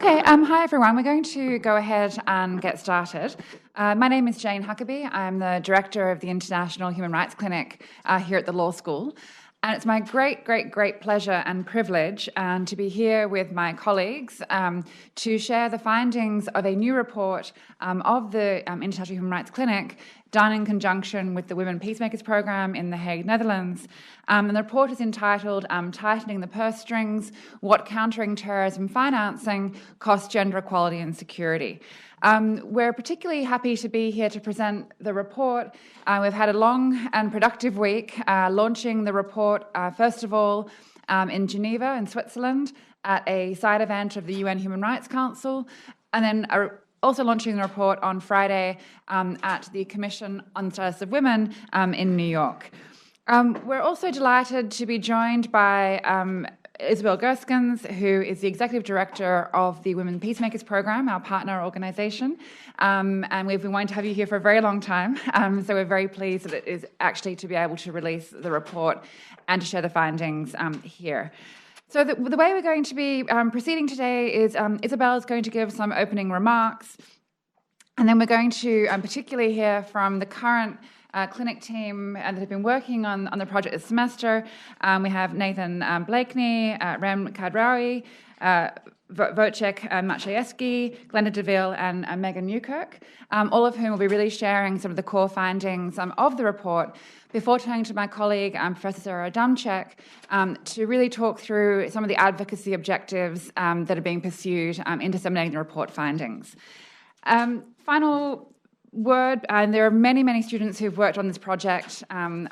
Okay, hi everyone. We're going to go ahead and get started. My name is Jayne Huckerby. I'm the director of the International Human Rights Clinic here at the law school. And it's my great pleasure and privilege to be here with my colleagues to share the findings of a new report of the International Human Rights Clinic done in conjunction with the Women Peacemakers Program in The Hague, Netherlands. And the report is entitled Tightening the Purse Strings, What Countering Terrorism Financing Costs Gender Equality and Security. We're particularly happy to be here to present the report. We've had a long and productive week launching the report, first of all, in Geneva in Switzerland at a side event of the UN Human Rights Council, and then also launching the report on Friday at the Commission on the Status of Women in New York. We're also delighted to be joined by Isabelle Geuskens, who is the Executive Director of the Women Peacemakers Program, our partner organisation. And we've been wanting to have you here for a very long time. So we're very pleased that it is actually to be able to release the report and to share the findings here. So the way we're going to be proceeding today is Isabelle is going to give some opening remarks, and then we're going to particularly hear from the current clinic team that have been working on the project this semester. We have Nathan Blakeney, Rem Kadraoui, Wojciech Maciejewski, Glenda DeVille, and Megan Newkirk, all of whom will be really sharing some of the core findings of the report before turning to my colleague, Professor Sarah Adamczyk, to really talk through some of the advocacy objectives that are being pursued in disseminating the report findings. Final word, there are many students who've worked on this project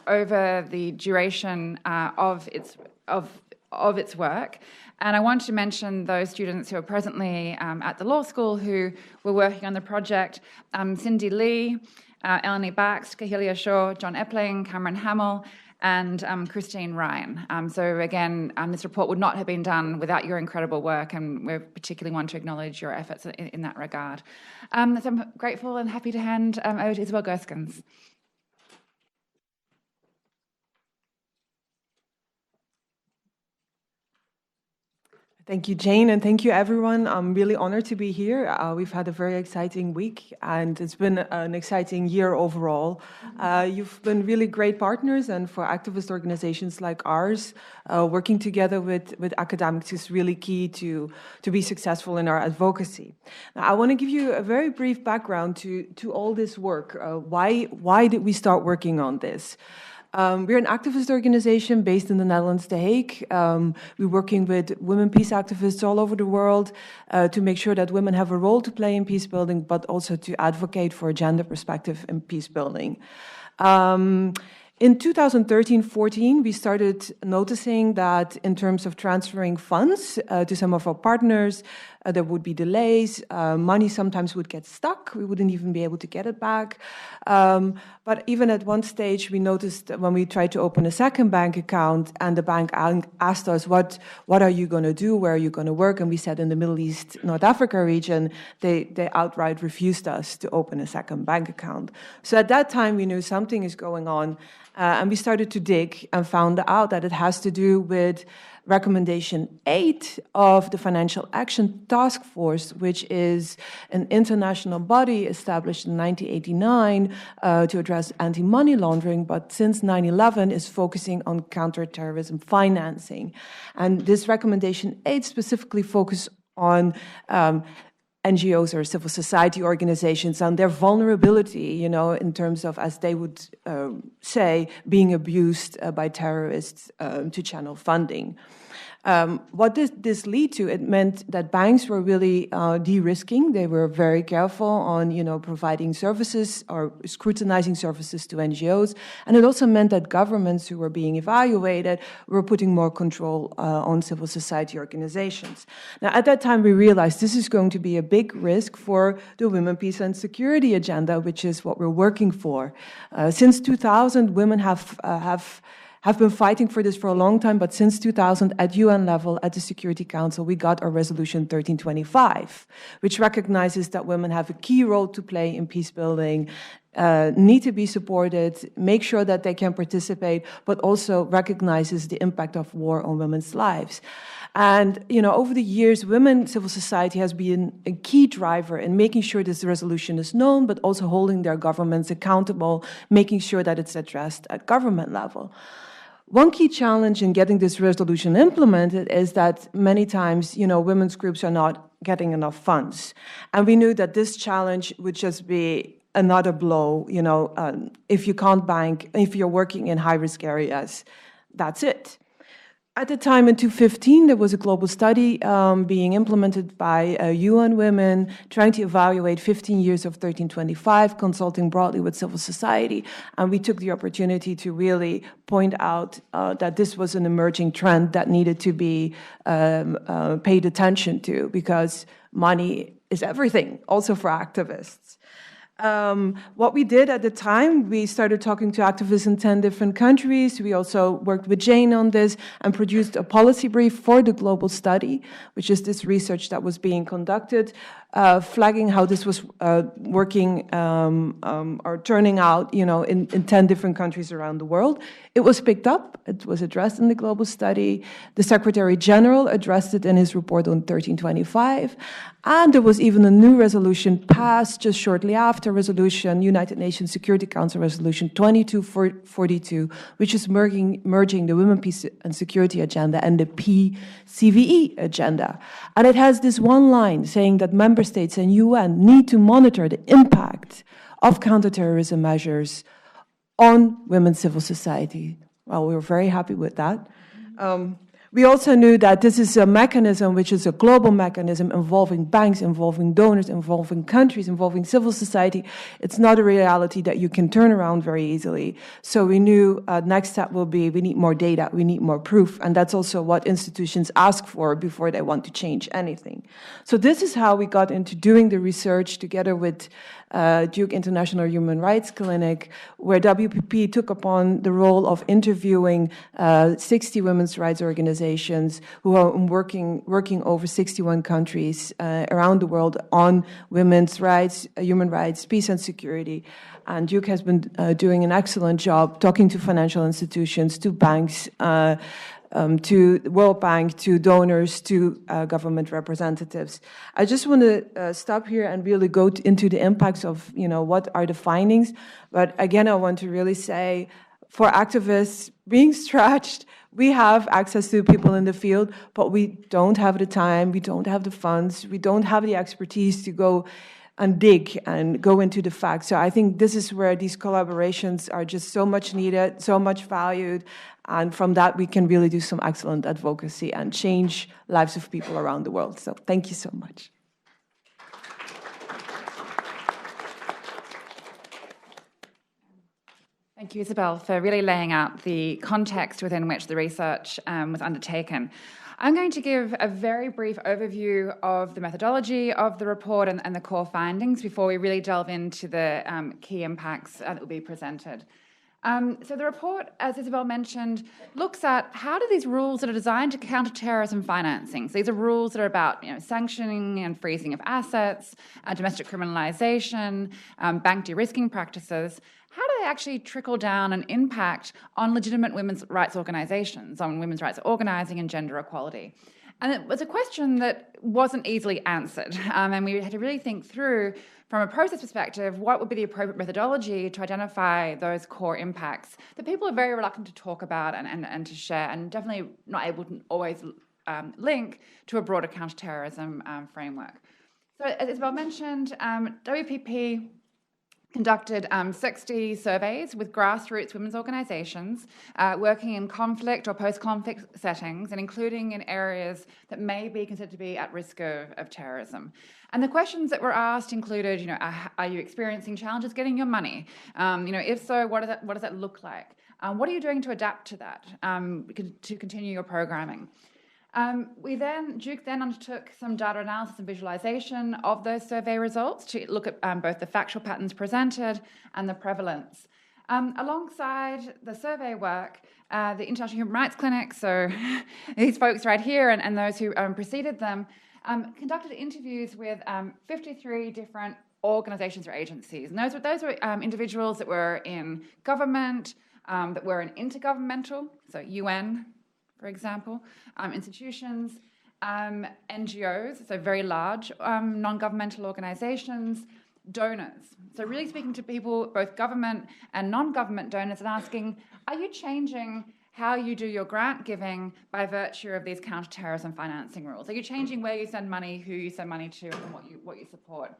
over the duration of its work. And I want to mention those students who are presently at the law school who were working on the project: Cindy Lee, Eleni Bax, Kahilia Shaw, John Epling, Cameron Hamill, and Christine Ryan. So again, this report would not have been done without your incredible work, and we particularly want to acknowledge your efforts in that regard. So I'm grateful and happy to hand over to Isabelle Geuskens. Thank you, Jayne, and thank you, everyone. I'm really honored to be here. We've had a very exciting week, and it's been an exciting year overall. You've been really great partners, and for activist organizations like ours, working together with academics is really key to be successful in our advocacy. Now, I want to give you a very brief background to all this work. Why did we start working on this? We're an activist organization based in the Netherlands, The Hague. We're working with women peace activists all over the world to make sure that women have a role to play in peace building, but also to advocate for a gender perspective in peace building. In 2013-14, we started noticing that in terms of transferring funds to some of our partners, there would be delays. Money sometimes would get stuck. We wouldn't even be able to get it back. But even at one stage, we noticed when we tried to open a second bank account and the bank asked us, what are you going to do? Where are you going to work? And we said in the Middle East, North Africa region, they outright refused us to open a second bank account. So at that time, we knew something is going on. And we started to dig and found out that it has to do with Recommendation 8 of the Financial Action Task Force, which is an international body established in 1989 to address anti-money laundering, but since 9/11 is focusing on counterterrorism financing. And this Recommendation 8 specifically focuses on NGOs or civil society organizations and their vulnerability, in terms of, as they would say, being abused by terrorists to channel funding. What did this lead to? It meant that banks were really de-risking. They were very careful on, providing services or scrutinizing services to NGOs. And it also meant that governments who were being evaluated were putting more control on civil society organizations. Now, at that time, we realized this is going to be a big risk for the women, peace, and security agenda, which is what we're working for. Since 2000, women have been fighting for this for a long time, but since 2000, at UN level, at the Security Council, we got our Resolution 1325, which recognizes that women have a key role to play in peace building, need to be supported, make sure that they can participate, but also recognizes the impact of war on women's lives. And, over the years, women civil society has been a key driver in making sure this resolution is known, but also holding their governments accountable, making sure that it's addressed at government level. One key challenge in getting this resolution implemented is that many times, women's groups are not getting enough funds. And we knew that this challenge would just be another blow, if you can't bank, if you're working in high-risk areas, that's it. At the time, in 2015, there was a global study being implemented by UN Women, trying to evaluate 15 years of 1325, consulting broadly with civil society. And we took the opportunity to really point out that this was an emerging trend that needed to be paid attention to, because money is everything, also for activists. What we did at the time, we started talking to activists in 10 different countries. We also worked with Jayne on this and produced a policy brief for the global study, which is this research that was being conducted, flagging how this was working or turning out, in 10 different countries around the world. It was picked up. It was addressed in the global study. The Secretary General addressed it in his report on 1325. And there was even a new resolution passed just shortly after resolution, United Nations Security Council Resolution 2242, which is merging the Women, Peace and Security agenda and the PCVE agenda. And it has this one line saying that member states and UN need to monitor the impact of counterterrorism measures on women's civil society. Well, we were very happy with that. We also knew that this is a mechanism which is a global mechanism involving banks, involving donors, involving countries, involving civil society. It's not a reality that you can turn around very easily. So we knew next step will be we need more data, we need more proof, and that's also what institutions ask for before they want to change anything. So this is how we got into doing the research together with Duke International Human Rights Clinic, where WPP took upon the role of interviewing 60 women's rights organizations who are working over 61 countries around the world on women's rights, human rights, peace and security. And Duke has been doing an excellent job talking to financial institutions, to banks, to World Bank, to donors, to government representatives. I just want to stop here and really go into the impacts of, what are the findings. But again, I want to really say, for activists being stretched, we have access to people in the field, but we don't have the time, we don't have the funds, we don't have the expertise to go and dig and go into the facts. So I think this is where these collaborations are just so much needed, so much valued, and from that we can really do some excellent advocacy and change lives of people around the world. So thank you so much. Thank you, Isabelle, for really laying out the context within which the research was undertaken. I'm going to give a very brief overview of the methodology of the report and the core findings before we really delve into the key impacts that will be presented. So the report, as Isabelle mentioned, looks at how do these rules that are designed to counter terrorism financing, so these are rules that are about sanctioning and freezing of assets, domestic criminalisation, bank de-risking practices, how do they actually trickle down and impact on legitimate women's rights organisations, on women's rights organising and gender equality? And it was a question that wasn't easily answered, and we had to really think through, from a process perspective, what would be the appropriate methodology to identify those core impacts that people are very reluctant to talk about and to share, and definitely not able to always link to a broader counterterrorism framework. So as Isabelle mentioned, WPP conducted 60 surveys with grassroots women's organisations working in conflict or post-conflict settings, and including in areas that may be considered to be at risk of terrorism. And the questions that were asked included, are you experiencing challenges getting your money? If so, what does that look like? What are you doing to adapt to that, to continue your programming? Duke then undertook some data analysis and visualization of those survey results to look at both the factual patterns presented and the prevalence. Alongside the survey work, the International Human Rights Clinic, so these folks right here and those who preceded them, conducted interviews with 53 different organizations or agencies. And those were individuals that were in government, that were in intergovernmental, so UN, for example, institutions, NGOs, so very large non-governmental organizations, donors. So really speaking to people, both government and non-government donors, and asking, are you changing how you do your grant giving by virtue of these counterterrorism financing rules? Are you changing where you send money, who you send money to, and what you support?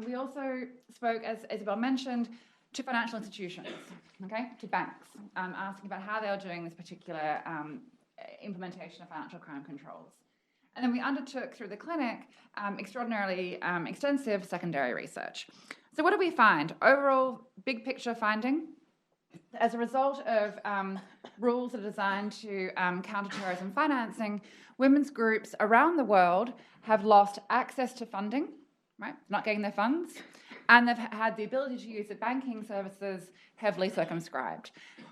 We also spoke, as Isabelle mentioned, to financial institutions, okay, to banks, asking about how they are doing this particular implementation of financial crime controls. And then we undertook through the clinic extraordinarily extensive secondary research. So what do we find? Overall, big picture finding, as a result of rules that are designed to counter-terrorism financing, women's groups around the world have lost access to funding, right? Not getting their funds, and they've had the ability to use the banking services heavily circumscribed.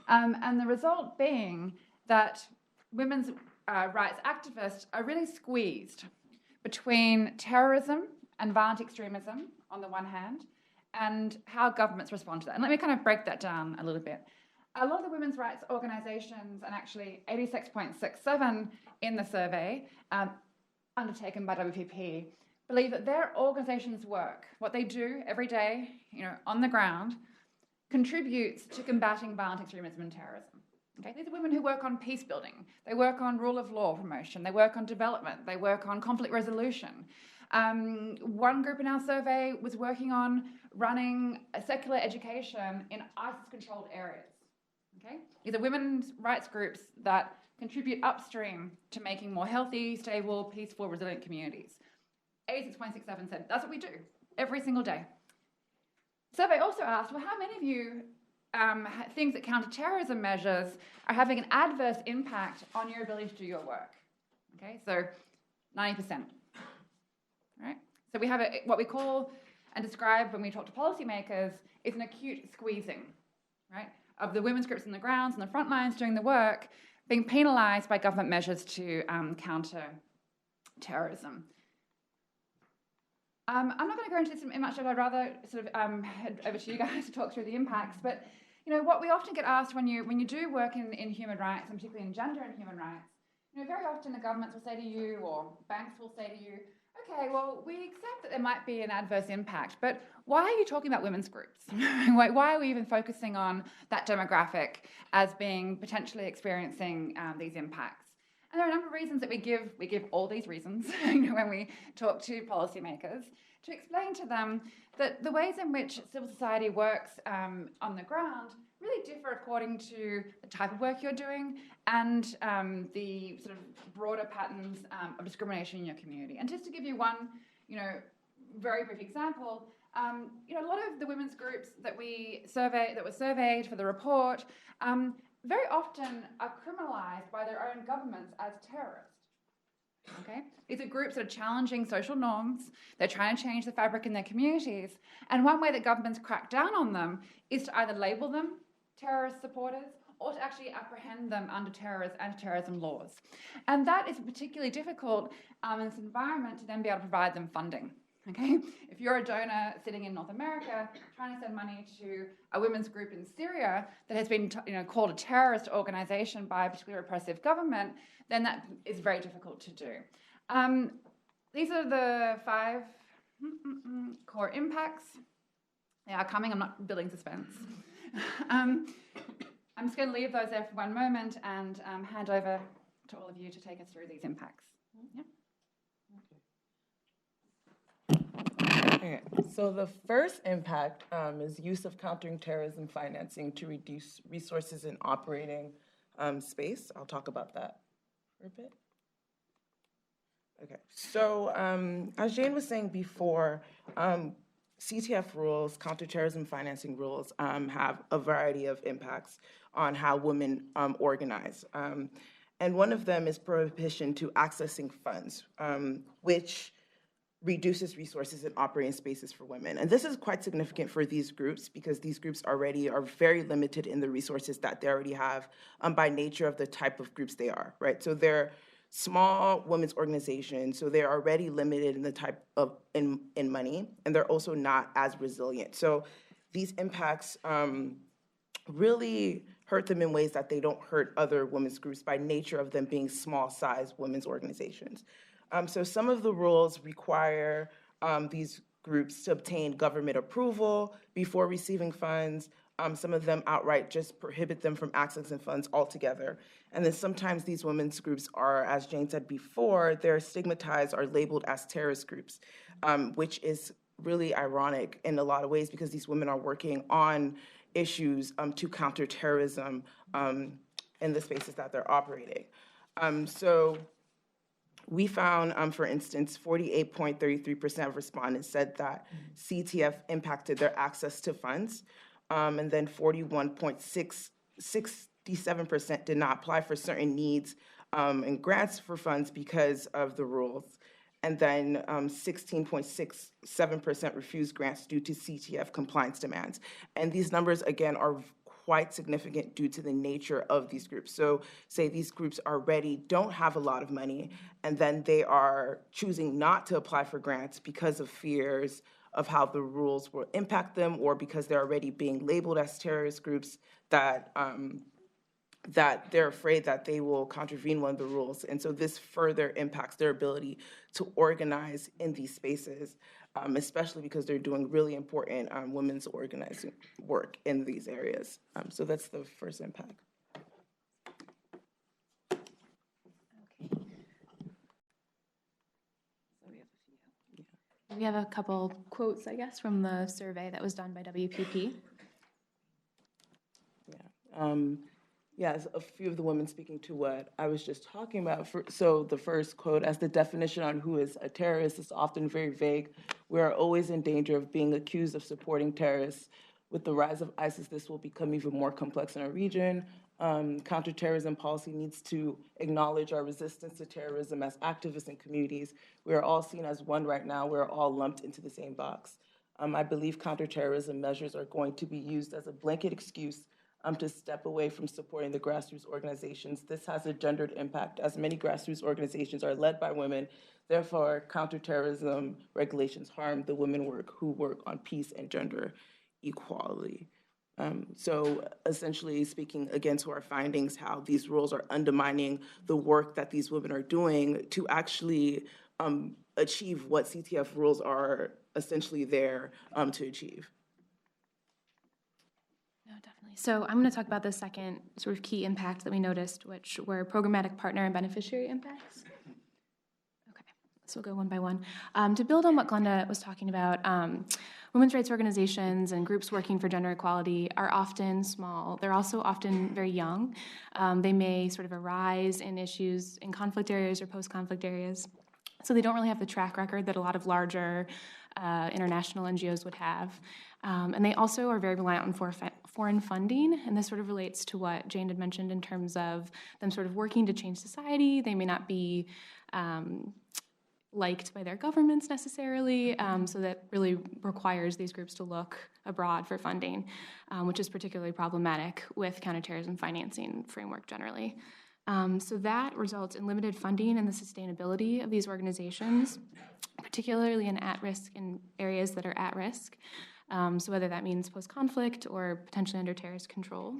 And the result being that women's rights activists are really squeezed between terrorism and violent extremism on the one hand, and how governments respond to that. And let me kind of break that down a little bit. A lot of the women's rights organizations, and actually 86.67 in the survey undertaken by WPP, believe that their organizations' work, what they do every day, on the ground, contributes to combating violent extremism and terrorism. Okay? These are women who work on peace building. They work on rule of law promotion. They work on development. They work on conflict resolution. One group in our survey was working on running a secular education in ISIS-controlled areas. Okay? These are women's rights groups that contribute upstream to making more healthy, stable, peaceful, resilient communities. 86.67 said, that's what we do every single day. Survey also asked, well, how many of you think that counter-terrorism measures are having an adverse impact on your ability to do your work? Okay, so 90%. Right? So we have what we call and describe when we talk to policymakers is an acute squeezing, right, of the women's groups on the grounds and the front lines doing the work being penalised by government measures to counter terrorism. I'm not going to go into this in much, I'd rather sort of head over to you guys to talk through the impacts. But what we often get asked when you do work in human rights, and particularly in gender and human rights, very often the governments will say to you, or banks will say to you, okay, well, we accept that there might be an adverse impact, but why are you talking about women's groups? Why are we even focusing on that demographic as being potentially experiencing these impacts? And there are a number of reasons that we give all these reasons when we talk to policymakers, to explain to them that the ways in which civil society works on the ground really differ according to the type of work you're doing and the sort of broader patterns of discrimination in your community. And just to give you one, very brief example, a lot of the women's groups that were surveyed for the report, very often are criminalised by their own governments as terrorists. Okay? These are groups that are challenging social norms. They're trying to change the fabric in their communities. And one way that governments crack down on them is to either label them terrorist supporters or to actually apprehend them under anti-terrorism laws. And that is particularly difficult in this environment to then be able to provide them funding. Okay, if you're a donor sitting in North America trying to send money to a women's group in Syria that has been called a terrorist organization by a particularly repressive government, then that is very difficult to do. These are the 5 core impacts. They are coming. I'm not building suspense. I'm just going to leave those there for one moment and hand over to all of you to take us through these impacts. Yeah. Okay, so the first impact is use of countering terrorism financing to reduce resources in operating space. I'll talk about that for a bit. Okay, so as Jayne was saying before, CTF rules, counterterrorism financing rules, have a variety of impacts on how women organize. And one of them is prohibition to accessing funds, which reduces resources in operating spaces for women. And this is quite significant for these groups because these groups already are very limited in the resources that they already have by nature of the type of groups they are, right? So they're small women's organizations, so they're already limited in the type of in money, and they're also not as resilient. So these impacts really hurt them in ways that they don't hurt other women's groups by nature of them being small-sized women's organizations. So some of the rules require these groups to obtain government approval before receiving funds. Some of them outright just prohibit them from accessing funds altogether. And then sometimes these women's groups are, as Jayne said before, they're stigmatized or labeled as terrorist groups, which is really ironic in a lot of ways because these women are working on issues to counter terrorism in the spaces that they're operating. So we found, for instance, 48.33% of respondents said that CTF impacted their access to funds, and then 41.67% did not apply for certain needs and grants for funds because of the rules. And then 16.67% refused grants due to CTF compliance demands. And these numbers, again, are quite significant due to the nature of these groups. So say these groups already don't have a lot of money, and then they are choosing not to apply for grants because of fears of how the rules will impact them, or because they're already being labeled as terrorist groups that that they're afraid that they will contravene one of the rules. And so this further impacts their ability to organize in these spaces, especially because they're doing really important women's organizing work in these areas. So that's the first impact. We have a couple quotes, I guess, from the survey that was done by WPP. Yes, a few of the women speaking to what I was just talking about. So the first quote, as the definition on who is a terrorist is often very vague, we are always in danger of being accused of supporting terrorists. With the rise of ISIS, this will become even more complex in our region. Counterterrorism policy needs to acknowledge our resistance to terrorism as activists and communities. We are all seen as one right now. We're all lumped into the same box. I believe counterterrorism measures are going to be used as a blanket excuse to step away from supporting the grassroots organizations. This has a gendered impact, as many grassroots organizations are led by women. Therefore, counterterrorism regulations harm the women who work on peace and gender equality. So essentially speaking again to our findings, how these rules are undermining the work that these women are doing to actually achieve what CTF rules are essentially there to achieve. No, definitely. So I'm going to talk about the second sort of key impact that we noticed, which were programmatic partner and beneficiary impacts. Okay, so we'll go one by one. To build on what Glenda was talking about, women's rights organizations and groups working for gender equality are often small. They're also often very young. They may sort of arise in issues in conflict areas or post-conflict areas. So they don't really have the track record that a lot of larger international NGOs would have. And they also are very reliant on foreign funding, and this sort of relates to what Jayne had mentioned in terms of them sort of working to change society. They may not be liked by their governments necessarily, so that really requires these groups to look abroad for funding, which is particularly problematic with counterterrorism financing framework generally. So that results in limited funding and the sustainability of these organizations, particularly in areas that are at risk. So whether that means post-conflict or potentially under terrorist control.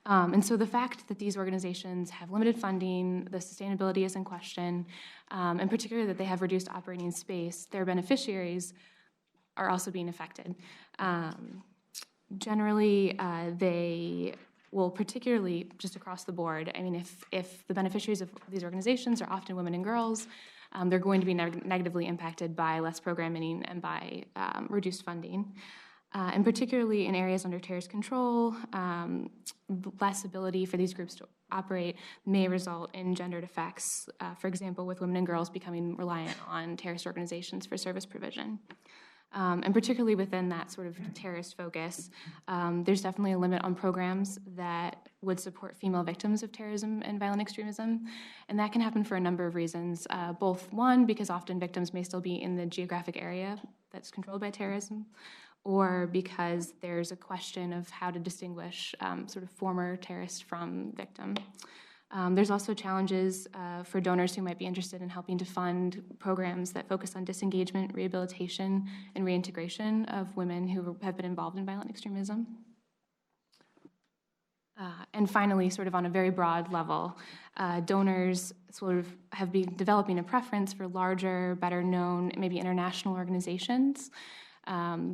And so the fact that these organizations have limited funding, the sustainability is in question, and particularly that they have reduced operating space, their beneficiaries are also being affected. Generally, they will particularly just across the board, I mean, if the beneficiaries of these organizations are often women and girls, they're going to be negatively impacted by less programming and by reduced funding. And particularly in areas under terrorist control, less ability for these groups to operate may result in gendered effects, for example, with women and girls becoming reliant on terrorist organizations for service provision. And particularly within that sort of terrorist focus, there's definitely a limit on programs that would support female victims of terrorism and violent extremism. And that can happen for a number of reasons. Both, one, because often victims may still be in the geographic area that's controlled by terrorism, or because there's a question of how to distinguish sort of former terrorist from victim. There's also challenges for donors who might be interested in helping to fund programs that focus on disengagement, rehabilitation, and reintegration of women who have been involved in violent extremism. And finally, sort of on a very broad level, donors sort of have been developing a preference for larger, better known, maybe international organizations.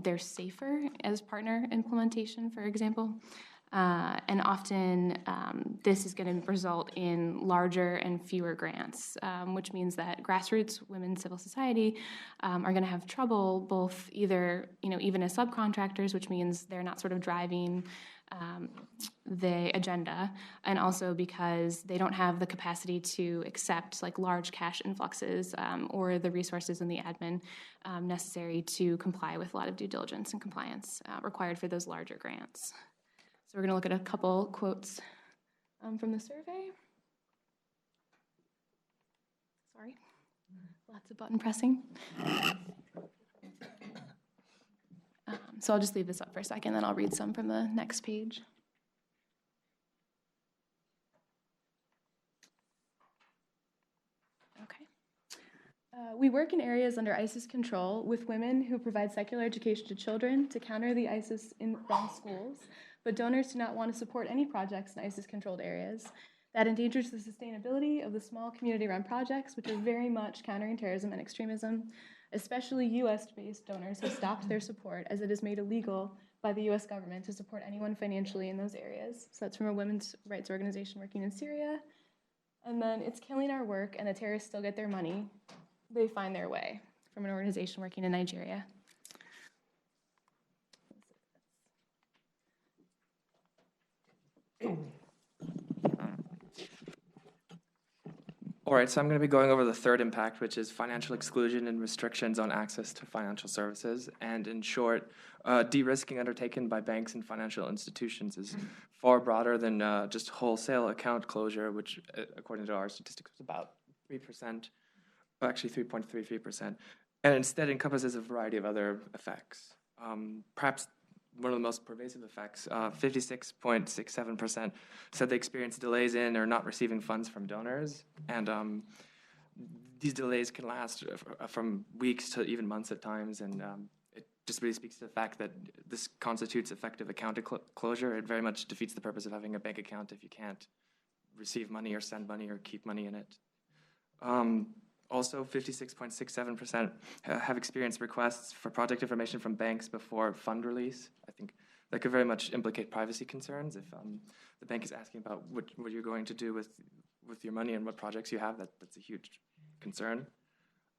They're safer as partner implementation, for example. And often this is going to result in larger and fewer grants, which means that grassroots women civil society are going to have trouble both either, even as subcontractors, which means they're not sort of driving the agenda, and also because they don't have the capacity to accept like large cash influxes or the resources and the admin necessary to comply with a lot of due diligence and compliance required for those larger grants. So we're going to look at a couple quotes from the survey. Sorry, lots of button pressing. So I'll just leave this up for a second, then I'll read some from the next page. Okay. We work in areas under ISIS control with women who provide secular education to children to counter the ISIS-run schools, but donors do not want to support any projects in ISIS-controlled areas. That endangers the sustainability of the small community-run projects, which are very much countering terrorism and extremism. Especially U.S.-based donors have stopped their support as it is made illegal by the U.S. government to support anyone financially in those areas. So that's from a women's rights organization working in Syria. And then it's killing our work and the terrorists still get their money. They find their way, from an organization working in Nigeria. All right, so I'm going to be going over the third impact, which is financial exclusion and restrictions on access to financial services. And in short, de-risking undertaken by banks and financial institutions is far broader than just wholesale account closure, which, according to our statistics, was about 3%, actually 3.33%, and instead encompasses a variety of other effects. Perhaps one of the most pervasive effects, 56.67% said they experienced delays in or not receiving funds from donors. And these delays can last from weeks to even months at times. And it just really speaks to the fact that this constitutes effective account closure. It very much defeats the purpose of having a bank account if you can't receive money or send money or keep money in it. Also, 56.67% have experienced requests for project information from banks before fund release. I think that could very much implicate privacy concerns if the bank is asking about what you're going to do with your money and what projects you have. That's a huge concern.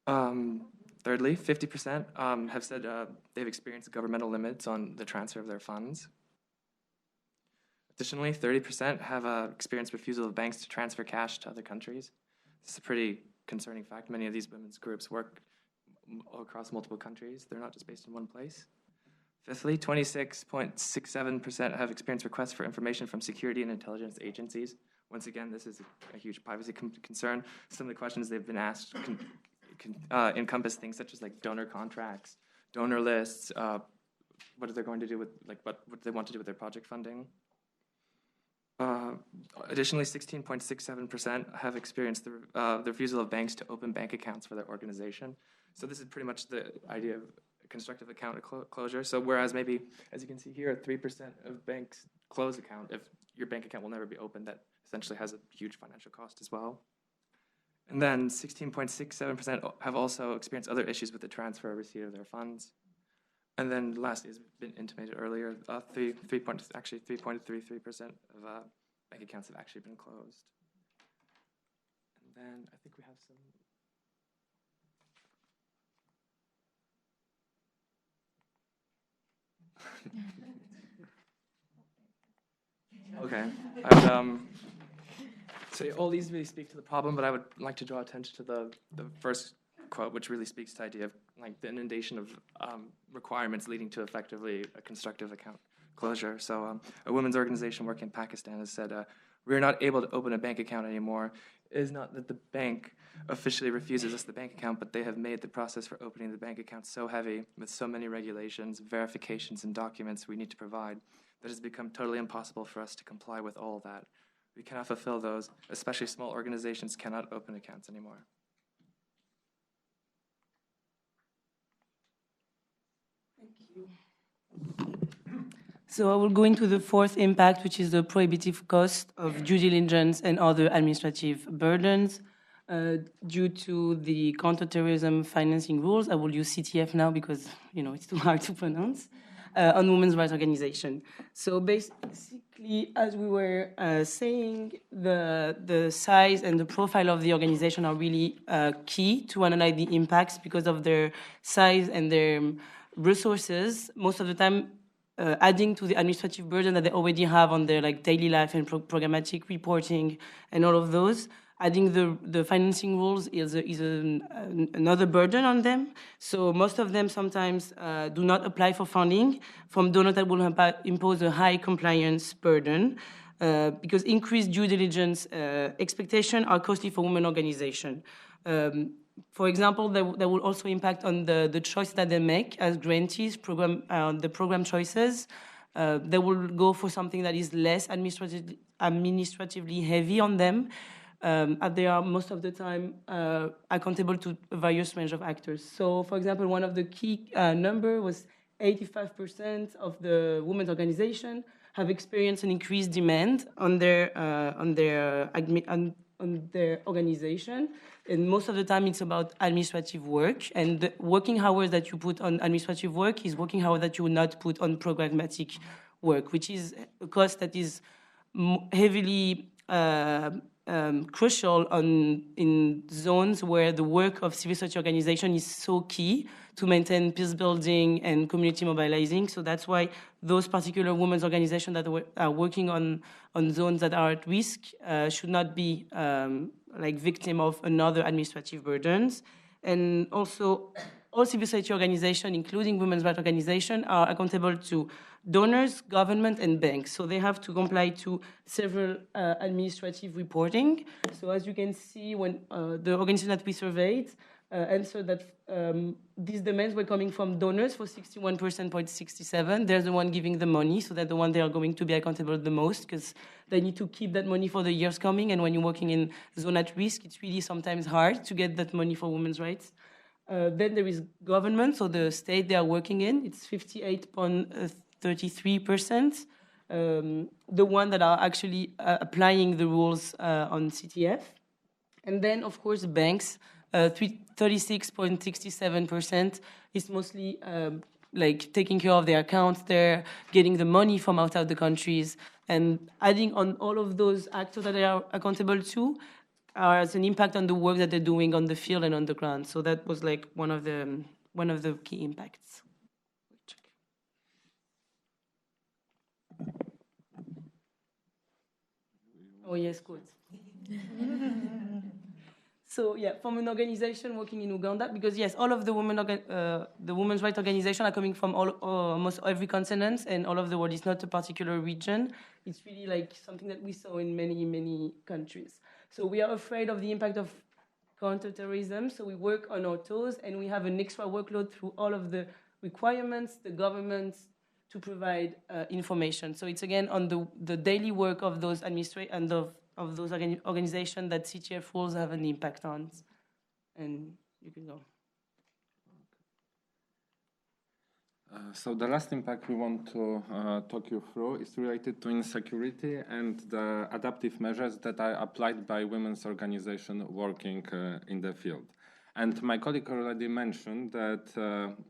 Thirdly, 50% have said they've experienced governmental limits on the transfer of their funds. Additionally, 30% have experienced refusal of banks to transfer cash to other countries. This is a pretty concerning fact. Many of these women's groups work across multiple countries. They're not just based in one place. Fifthly, 26.67% have experienced requests for information from security and intelligence agencies. Once again, this is a huge privacy concern. Some of the questions they've been asked can encompass things such as like donor contracts, donor lists, what are they going to do with, what do they want to do with their project funding. Additionally, 16.67% have experienced the refusal of banks to open bank accounts for their organization. So this is pretty much the idea of constructive account closure. So whereas maybe, as you can see here, 3% of banks close account, if your bank account will never be opened, that essentially has a huge financial cost as well. And then 16.67% have also experienced other issues with the transfer or receipt of their funds. And then lastly, as been intimated earlier, 3.33% of bank accounts have actually been closed. And then I think we have some. Okay. So all these really speak to the problem, but I would like to draw attention to the first quote, which really speaks to the idea of like the inundation of requirements leading to effectively a constructive account closure. So a women's organization working in Pakistan has said we're not able to open a bank account anymore is not that the bank officially refuses us the bank account, but they have made the process for opening the bank account so heavy with so many regulations, verifications, and documents we need to provide that it's become totally impossible for us to comply with all of that. We cannot fulfill those, especially small organizations cannot open accounts anymore. So I will go into the fourth impact, which is the prohibitive cost of due diligence and other administrative burdens. Due to the counterterrorism financing rules, I will use CTF now because it's too hard to pronounce, on women's rights organization. So basically, as we were saying, the size and the profile of the organization are really key to analyze the impacts because of their size and their resources. Most of the time, adding to the administrative burden that they already have on their daily life and programmatic reporting and all of those, adding the financing rules is another burden on them. So most of them sometimes do not apply for funding from donors that will impose a high compliance burden because increased due diligence expectations are costly for women organizations. For example, that will also impact on the choice that they make as grantees, the program choices. They will go for something that is less administratively heavy on them. They are most of the time accountable to a various range of actors. So, for example, one of the key number was 85% of the women's organization have experienced an increased demand on their organization. And most of the time, it's about administrative work. And the working hours that you put on administrative work is working hours that you will not put on programmatic work, which is a cost that is heavily crucial in zones where the work of civil society organization is so key to maintain peace building and community mobilizing. So that's why those particular women's organizations that are working on zones that are at risk should not be victim of another administrative burdens. And also, all civil society organizations, including women's rights organizations, are accountable to donors, government, and banks. So they have to comply to several administrative reporting. So as you can see, when the organization that we surveyed answered that these demands were coming from donors for 61.67%. They're the one giving the money, so they're the one they are going to be accountable the most because they need to keep that money for the years coming. And when you're working in zone at risk, it's really sometimes hard to get that money for women's rights. Then there is government, so the state they are working in, it's 58.33%. The one that are actually applying the rules on CTF. And then, of course, banks, 36.67% is mostly taking care of their accounts. They're getting the money from outside the countries. And adding on all of those actors that they are accountable to has an impact on the work that they're doing on the field and on the ground. So that was one of the key impacts. Oh yes, good. So yeah, from an organization working in Uganda, because yes, all of the women's rights organizations are coming from almost every continent and all of the world. It's not a particular region. It's really something that we saw in many, many countries. So we are afraid of the impact of counterterrorism. So we work on our toes and we have an extra workload through all of the requirements, the governments to provide information. So it's again on the daily work of those of those organizations that CTF rules have an impact on. And you can go. So the last impact we want to talk you through is related to insecurity and the adaptive measures that are applied by women's organizations working in the field. And my colleague already mentioned that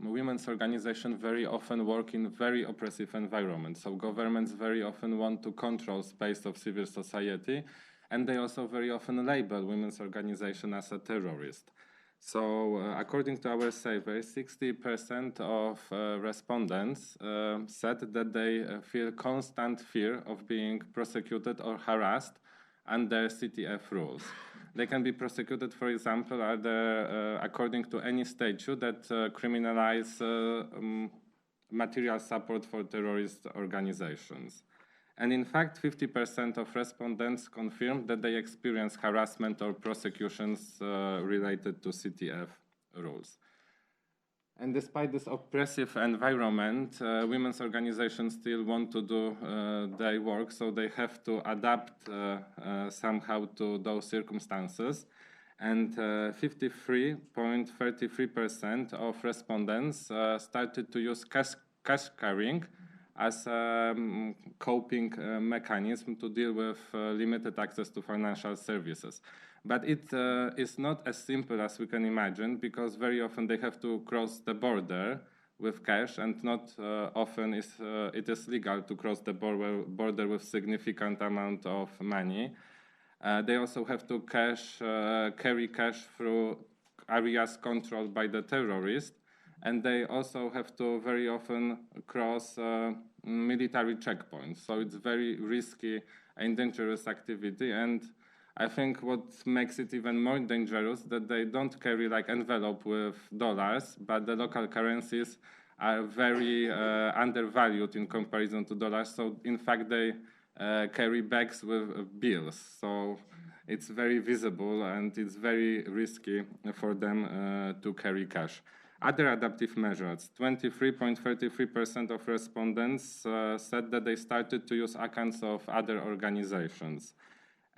women's organizations very often work in very oppressive environments. So governments very often want to control space of civil society, and they also very often label women's organizations as a terrorist. So according to our survey, 60% of respondents said that they feel constant fear of being prosecuted or harassed under CTF rules. They can be prosecuted, for example, according to any statute that criminalize material support for terrorist organizations. And in fact, 50% of respondents confirmed that they experience harassment or prosecutions related to CTF rules. And despite this oppressive environment, women's organizations still want to do their work, so they have to adapt somehow to those circumstances. And 53.33% of respondents started to use cash carrying as a coping mechanism to deal with limited access to financial services. But it is not as simple as we can imagine, because very often they have to cross the border with cash, and not often it is legal to cross the border with significant amount of money. They also have to carry cash through areas controlled by the terrorists, and they also have to very often cross military checkpoints. So it's very risky and dangerous activity. And I think what makes it even more dangerous that they don't carry like envelope with dollars, but the local currencies are very undervalued in comparison to dollars. So in fact, they carry bags with bills. So it's very visible and it's very risky for them to carry cash. Other adaptive measures, 23.33% of respondents said that they started to use accounts of other organizations.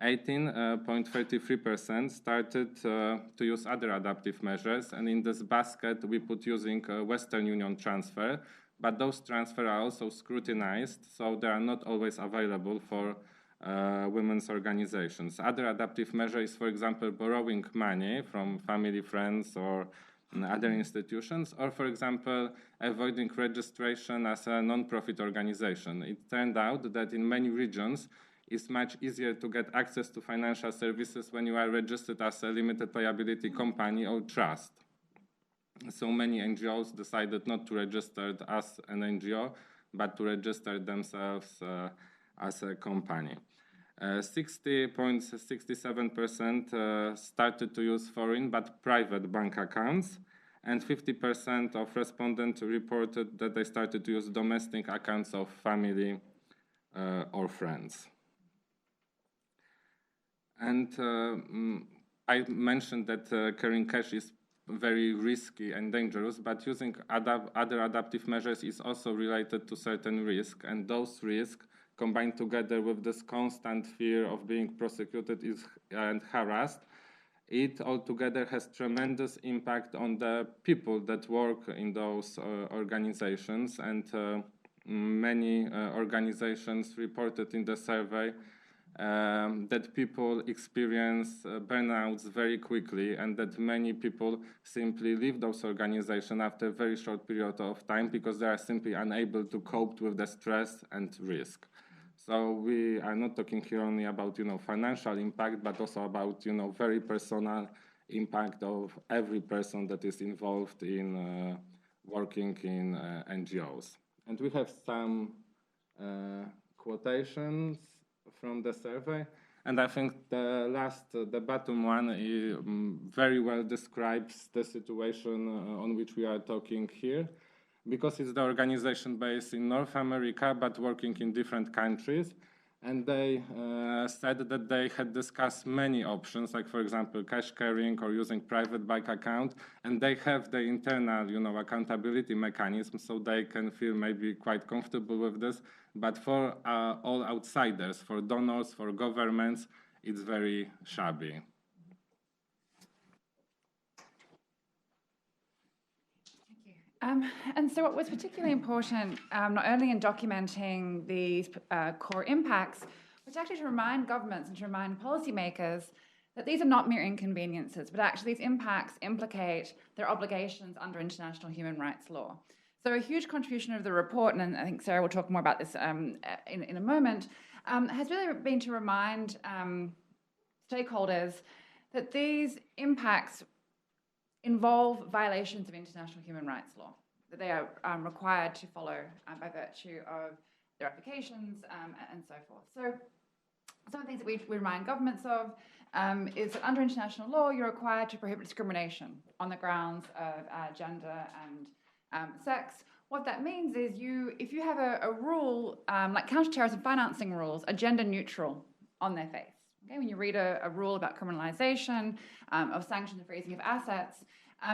18.33% started to use other adaptive measures, and in this basket we put using Western Union transfer, but those transfers are also scrutinized, so they are not always available for women's organizations. Other adaptive measures, for example, borrowing money from family, friends, or other institutions, or for example, avoiding registration as a non-profit organization. It turned out that in many regions, it's much easier to get access to financial services when you are registered as a limited liability company or trust. So many NGOs decided not to register as an NGO, but to register themselves as a company. 60.67% started to use foreign but private bank accounts, and 50% of respondents reported that they started to use domestic accounts of family or friends. And I mentioned that carrying cash is very risky and dangerous, but using other adaptive measures is also related to certain risks, and those risks combined together with this constant fear of being prosecuted and harassed, it altogether has tremendous impact on the people that work in those organizations, and many organizations reported in the survey that people experience burnouts very quickly, and that many people simply leave those organizations after a very short period of time because they are simply unable to cope with the stress and risk. So we are not talking here only about financial impact, but also about very personal impact of every person that is involved in working in NGOs. And we have some quotations from the survey, and I think the bottom one very well describes the situation on which we are talking here, because it's the organization based in North America but working in different countries, and they said that they had discussed many options, like for example cash carrying or using private bank account, and they have the internal accountability mechanism, so they can feel maybe quite comfortable with this. But for all outsiders, for donors, for governments, it's very shabby. And so what was particularly important, not only in documenting these core impacts, was actually to remind governments and to remind policymakers that these are not mere inconveniences, but actually these impacts implicate their obligations under international human rights law. So a huge contribution of the report, and I think Sarah will talk more about this in a moment, has really been to remind stakeholders that these impacts involve violations of international human rights law, that they are required to follow by virtue of their applications and so forth. So some of the things that we remind governments of is that under international law, you're required to prohibit discrimination on the grounds of gender and sex. what that means is if you have a rule, like counterterrorism financing rules are gender neutral on their face. Okay? When you read a rule about criminalization of sanctions and freezing of assets,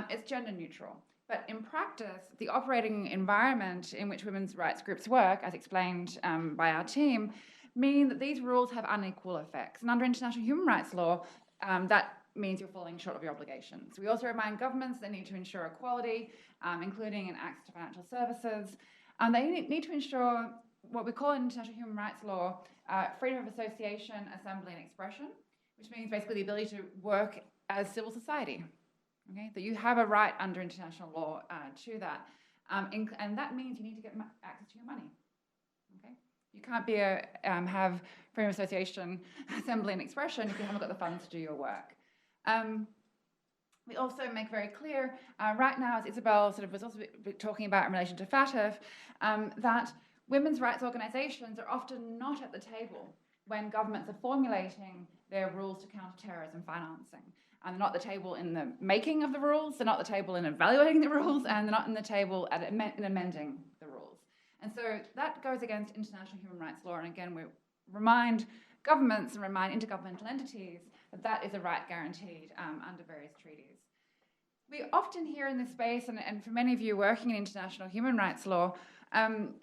it's gender neutral. But in practice, the operating environment in which women's rights groups work, as explained by our team, mean that these rules have unequal effects. And under international human rights law, that means you're falling short of your obligations. We also remind governments they need to ensure equality, including in access to financial services. They need to ensure what we call in international human rights law freedom of association, assembly, and expression, which means basically the ability to work as civil society. Okay, that you have a right under international law to that, and that means you need to get access to your money. Okay, you can't be have freedom of association, assembly, and expression if you haven't got the funds to do your work. We also make very clear right now, as Isabelle sort of was also talking about in relation to FATF, that women's rights organisations are often not at the table when governments are formulating their rules to counter terrorism financing. And they're not at the table in the making of the rules, they're not at the table in evaluating the rules, and they're not in the table in amending the rules. And so that goes against international human rights law. And again, we remind governments and remind intergovernmental entities that that is a right guaranteed under various treaties. We often hear in this space, and for many of you working in international human rights law, and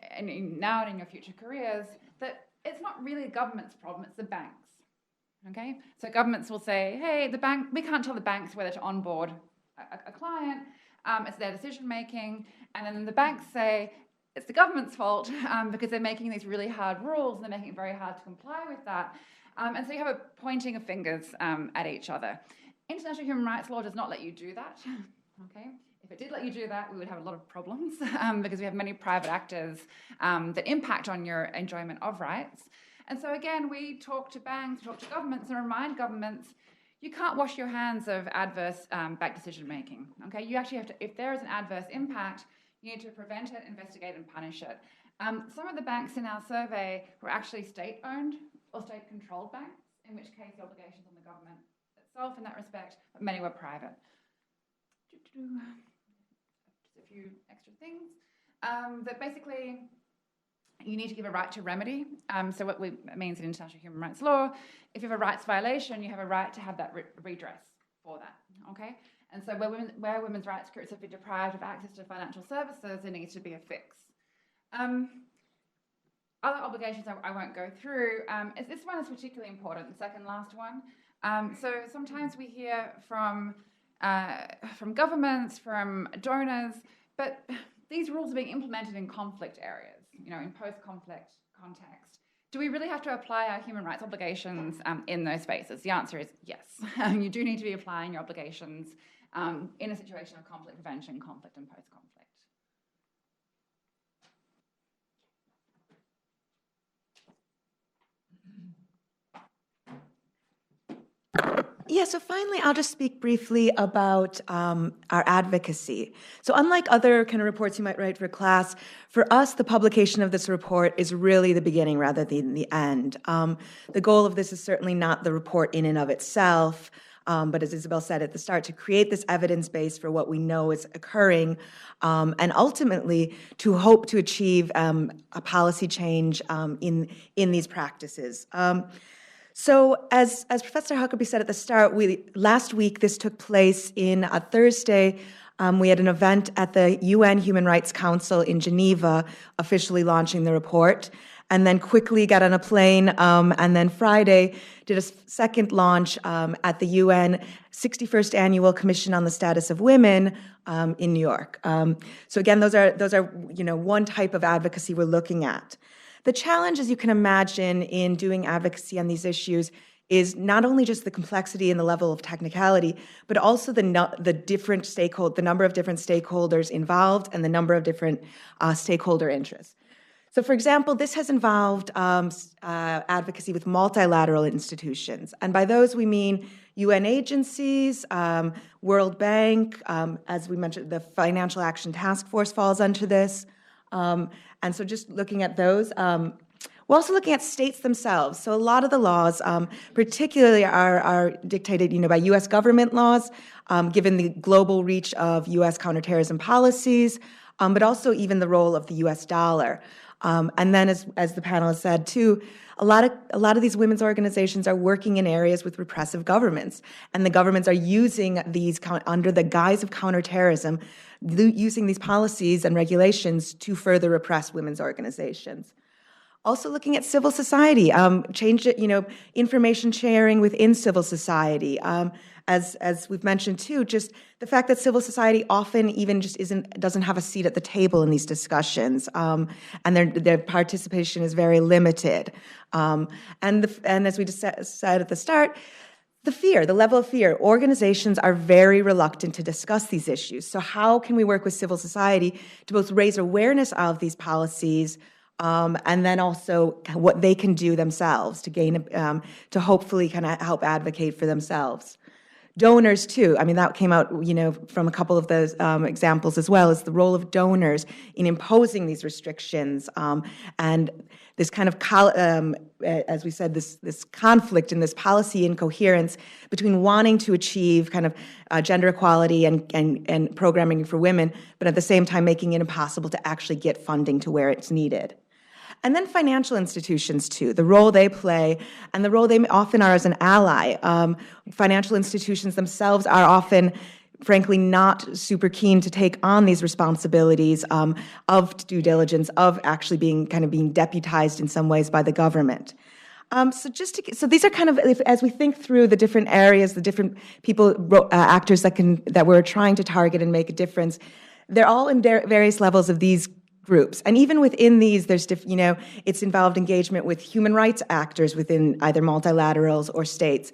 now and in your future careers, that it's not really the government's problem, it's the banks. Okay, so governments will say, hey, the bank, we can't tell the banks whether to onboard a client, it's their decision making, and then the banks say it's the government's fault because they're making these really hard rules and they're making it very hard to comply with that. And so you have a pointing of fingers at each other. International human rights law does not let you do that. Okay, if it did let you do that, we would have a lot of problems because we have many private actors that impact on your enjoyment of rights. And so again, we talk to banks, talk to governments, and remind governments, you can't wash your hands of adverse back decision making. Okay, you actually have to, if there is an adverse impact, you need to prevent it, investigate, and punish it. Some of the banks in our survey were actually state-owned or state-controlled banks, in which case the obligations on the government itself in that respect, but many were private. Just a few extra things. That basically, you need to give a right to remedy. So what it means in international human rights law, if you have a rights violation, you have a right to have that redress for that, okay? And so where women's rights groups have been deprived of access to financial services, there needs to be a fix. Other obligations I won't go through. This one is particularly important, the second last one. So sometimes we hear from governments, from donors, but these rules are being implemented in conflict areas, in post-conflict context. Do we really have to apply our human rights obligations in those spaces? The answer is yes. You do need to be applying your obligations in a situation of conflict prevention, conflict, and post-conflict. Yeah, so finally, I'll just speak briefly about our advocacy. So unlike other kind of reports you might write for class, for us, the publication of this report is really the beginning rather than the end. The goal of this is certainly not the report in and of itself, but as Isabelle said at the start, to create this evidence base for what we know is occurring, and ultimately to hope to achieve a policy change in these practices. So as Professor Huckerby said at the start, last week this took place in Thursday. We had an event at the UN Human Rights Council in Geneva, officially launching the report, and then quickly got on a plane, and then Friday did a second launch at the UN 61st Annual Commission on the Status of Women in New York. So again, those are one type of advocacy we're looking at. The challenge, as you can imagine, in doing advocacy on these issues is not only just the complexity and the level of technicality, but also the number of different stakeholders involved and the number of different stakeholder interests. So, for example, this has involved advocacy with multilateral institutions, and by those we mean UN agencies, World Bank, as we mentioned, the Financial Action Task Force falls under this. And so just looking at those, we're also looking at states themselves. So a lot of the laws, particularly are dictated, by U.S. government laws, given the global reach of U.S. counterterrorism policies. but also even the role of the U.S. dollar. And then, as the panel has said too, a lot of these women's organizations are working in areas with repressive governments, and the governments are using these under the guise of counterterrorism, using these policies and regulations to further repress women's organizations. Also looking at civil society, information sharing within civil society. As we've mentioned too, just the fact that civil society often even just doesn't have a seat at the table in these discussions, and their participation is very limited. And as we just said at the start, the level of fear. Organizations are very reluctant to discuss these issues. So how can we work with civil society to both raise awareness of these policies, and then also what they can do themselves to gain, to hopefully kind of help advocate for themselves. Donors too. I mean, that came out, from a couple of those examples as well, is the role of donors in imposing these restrictions, and this kind of, as we said, this conflict and this policy incoherence between wanting to achieve kind of gender equality and programming for women, but at the same time making it impossible to actually get funding to where it's needed. And then financial institutions, too, the role they play and the role they often are as an ally. Financial institutions themselves are often, frankly, not super keen to take on these responsibilities of due diligence, of actually being deputized in some ways by the government. So these are kind of, as we think through the different areas, the different people, actors that we're trying to target and make a difference, they're all in various levels of these groups. And even within these, there's it's involved engagement with human rights actors within either multilaterals or states,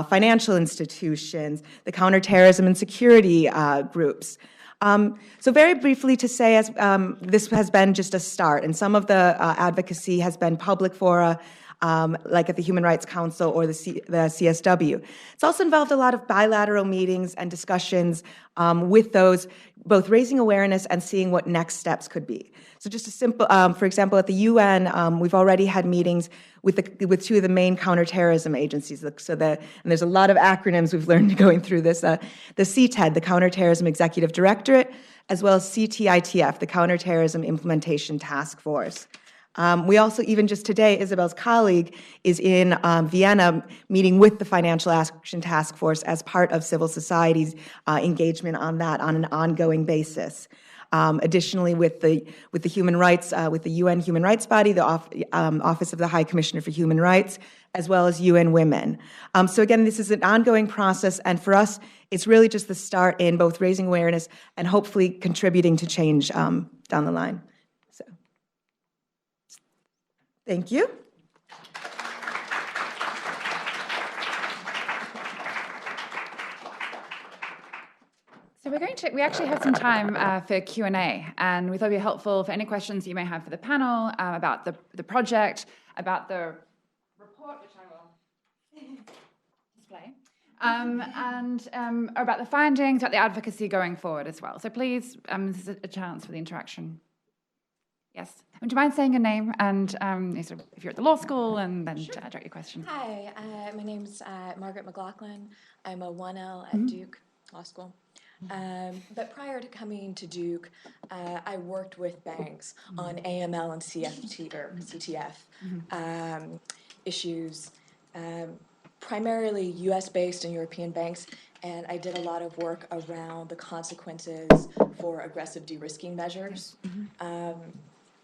financial institutions, the counterterrorism and security groups. So very briefly to say, as this has been just a start, and some of the advocacy has been public fora, like at the Human Rights Council or the CSW. It's also involved a lot of bilateral meetings and discussions with those, both raising awareness and seeing what next steps could be. So just a simple, for example, at the UN, we've already had meetings with two of the main counterterrorism agencies. And there's a lot of acronyms we've learned going through this. The CTED, the Counterterrorism Executive Directorate, as well as CTITF, the Counterterrorism Implementation Task Force. We also, even just today, Isabelle's colleague is in Vienna meeting with the Financial Action Task Force as part of civil society's engagement on that on an ongoing basis. Additionally, with the human rights, with the UN human rights body, the Office of the High Commissioner for Human Rights, as well as UN Women. So again, this is an ongoing process, and for us, it's really just the start in both raising awareness and hopefully contributing to change down the line. So, thank you. So we actually have some time for Q&A, and we thought it'd be helpful for any questions you may have for the panel about the project, about the report, which I will display, and about the findings, about the advocacy going forward as well. So please, this is a chance for the interaction. Yes. Would you mind saying your name and if you're at the law school, and then direct your question? Hi, my name's Margaret McLaughlin. I'm a 1L at Duke Law School. But prior to coming to Duke, I worked with banks on AML and CTF issues, primarily US-based and European banks, and I did a lot of work around the consequences for aggressive de-risking measures,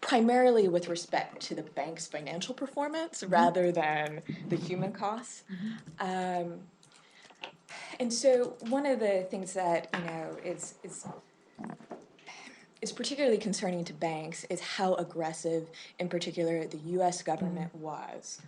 primarily with respect to the bank's financial performance rather than the human costs. And so one of the things that is particularly concerning to banks is how aggressive, in particular, the U.S. government was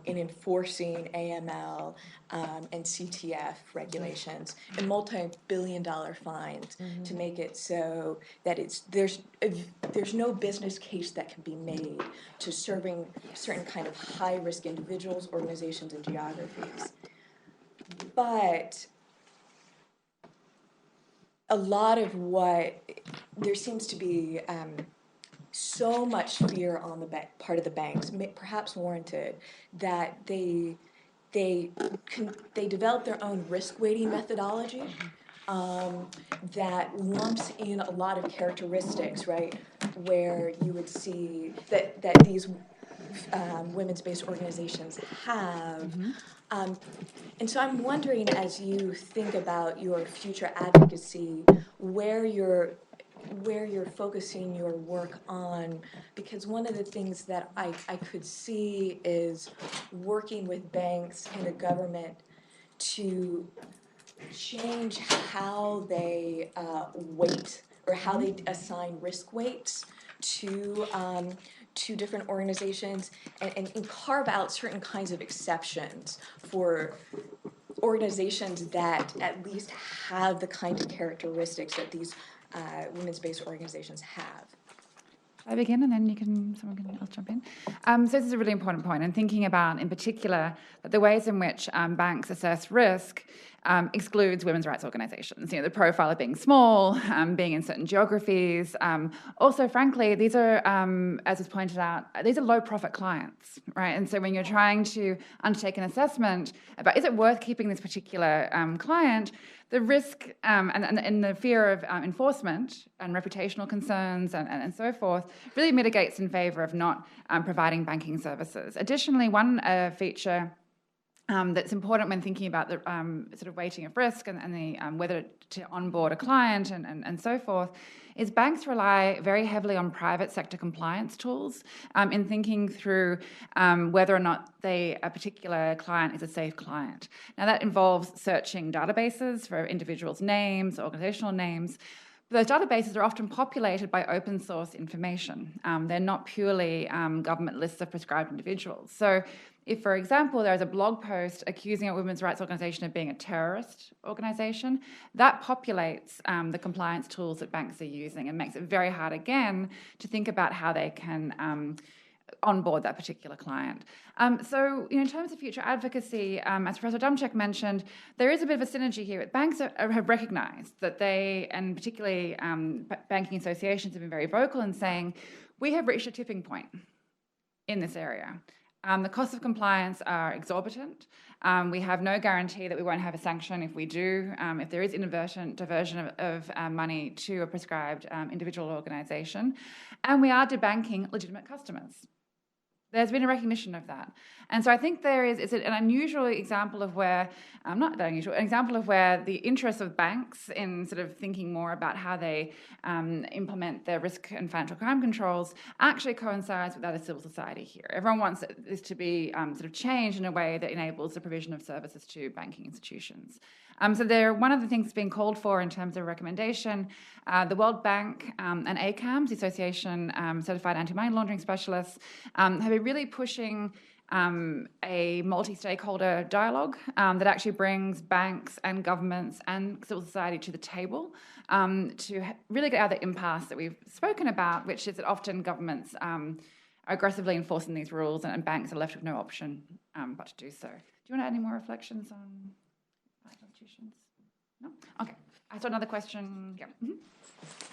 in enforcing AML and CTF regulations and multi-billion-dollar fines to make it so that there's no business case that can be made to serving certain kind of high-risk individuals, organizations, and geographies. But a lot of there seems to be so much fear on the part of the banks, perhaps warranted, that they develop their own risk weighting methodology that lumps in a lot of characteristics, right, where you would see that these women's-based organizations have. And so I'm wondering, as you think about your future advocacy, where you're focusing your work on, because one of the things that I could see is working with banks and the government to change how they weight or how they assign risk weights to different organizations and carve out certain kinds of exceptions for organizations that at least have the kind of characteristics that these women's-based organizations have. I begin, and then someone else jump in. So this is a really important point, and thinking about, in particular, that the ways in which banks assess risk excludes women's rights organizations. You know, the profile of being small, being in certain geographies. Also, frankly, these are, as was pointed out, these are low-profit clients, right? And so when you're trying to undertake an assessment about, is it worth keeping this particular client, the risk and the fear of enforcement and reputational concerns and so forth really mitigates in favor of not providing banking services. Additionally, one feature that's important when thinking about the sort of weighting of risk and the whether to onboard a client and so forth is banks rely very heavily on private sector compliance tools in thinking through whether or not a particular client is a safe client. Now that involves searching databases for individuals' names, organizational names. Those databases are often populated by open source information. They're not purely government lists of prescribed individuals. So if, for example, there is a blog post accusing a women's rights organization of being a terrorist organization, that populates the compliance tools that banks are using and makes it very hard, again, to think about how they can onboard that particular client. So, in terms of future advocacy, as Professor Adamczyk mentioned, there is a bit of a synergy here. Banks have recognized that they, and particularly banking associations, have been very vocal in saying, we have reached a tipping point in this area. The costs of compliance are exorbitant. We have no guarantee that we won't have a sanction if we do, if there is inadvertent diversion of money to a prescribed individual organisation. And we are debanking legitimate customers. There's been a recognition of that. And so I think it's an unusual example of where, not that unusual, an example of where the interests of banks in sort of thinking more about how they implement their risk and financial crime controls actually coincides with that of civil society here. Everyone wants this to be sort of changed in a way that enables the provision of services to banking institutions. So one of the things that's being called for in terms of recommendation, the World Bank and ACAMS, the Association Certified Anti-Money Laundering Specialists, have been really pushing a multi-stakeholder dialogue that actually brings banks and governments and civil society to the table to really get out of the impasse that we've spoken about, which is that often governments are aggressively enforcing these rules and banks are left with no option but to do so. Do you want to add any more reflections on institutions? No? Okay. I saw another question. Yeah. Mm-hmm.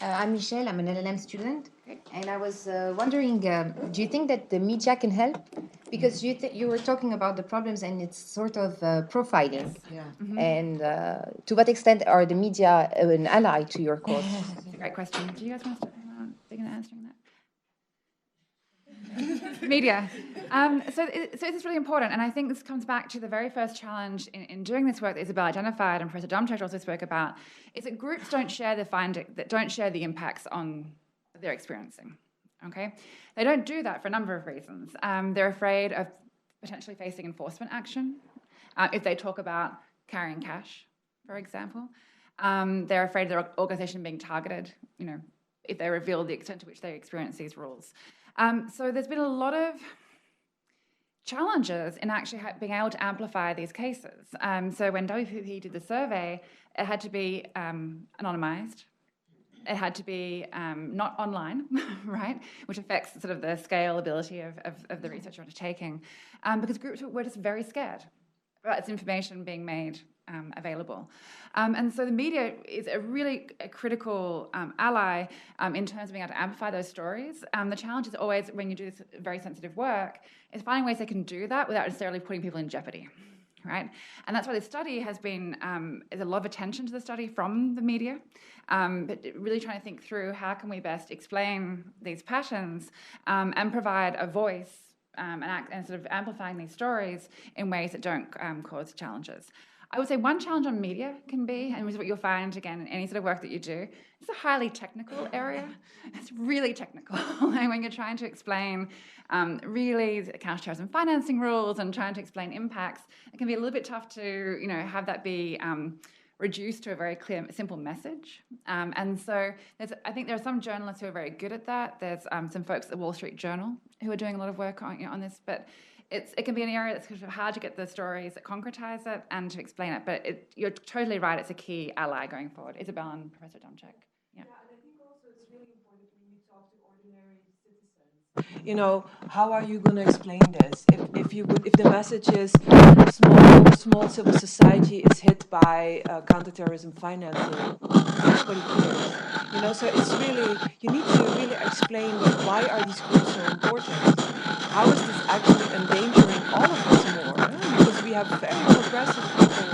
I'm Michelle. I'm an LLM student. Okay. And I was wondering, do you think that the media can help? Because you were talking about the problems and it's sort of profiling. Yes. Yeah. Mm-hmm. And to what extent are the media an ally to your cause? That's a great question. Do you guys want to begin answering that? Media. So it's really important, and I think this comes back to the very first challenge in doing this work that Isabelle identified and Professor Adamczyk also spoke about, is that groups don't share the impacts on they're experiencing. Okay, they don't do that for a number of reasons. They're afraid of potentially facing enforcement action if they talk about carrying cash, for example. They're afraid of their organisation being targeted. If they reveal the extent to which they experience these rules. So there's been a lot of challenges in actually being able to amplify these cases. So when WPP did the survey, it had to be anonymized. It had to be not online, right, which affects sort of the scalability of the research you're undertaking, because groups were just very scared about this information being made available. And so the media is a really critical ally in terms of being able to amplify those stories. The challenge is always, when you do this very sensitive work, is finding ways they can do that without necessarily putting people in jeopardy, right? And that's why this study has been, there's a lot of attention to the study from the media, but really trying to think through how can we best explain these patterns and provide a voice and sort of amplifying these stories in ways that don't cause challenges. I would say one challenge on media can be, and this is what you'll find, again, in any sort of work that you do, it's a highly technical area. It's really technical. And when you're trying to explain really the counterterrorism financing rules and trying to explain impacts, it can be a little bit tough to, have that be reduced to a very clear, simple message. And so I think there are some journalists who are very good at that. There's some folks at the Wall Street Journal who are doing a lot of work on this, but it can be an area that's kind of hard to get the stories that concretize it and to explain it, but you're totally right, it's a key ally going forward. Isabelle and Professor Adamczyk. Yeah, and I think also it's really important when you talk to ordinary citizens. How are you going to explain this? If the message is small civil society is hit by counterterrorism financing, nobody cares. So it's really, you need to really explain why are these groups so important? How is this actually endangering all of us more? Because we have very progressive people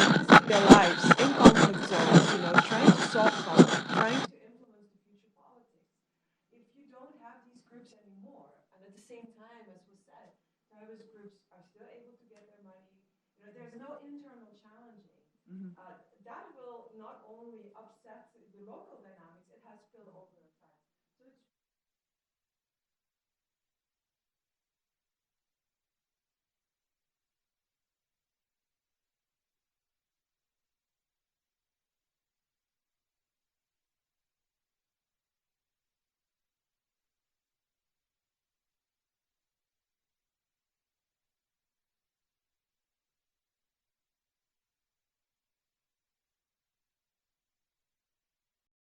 losing their lives in conflict zones, trying to solve conflict, trying to influence the future politics. If you don't have these groups anymore, and at the same time, as was said, terrorist groups are still able to get their money, there's no internal challenging. That will not only upset the local dynamics,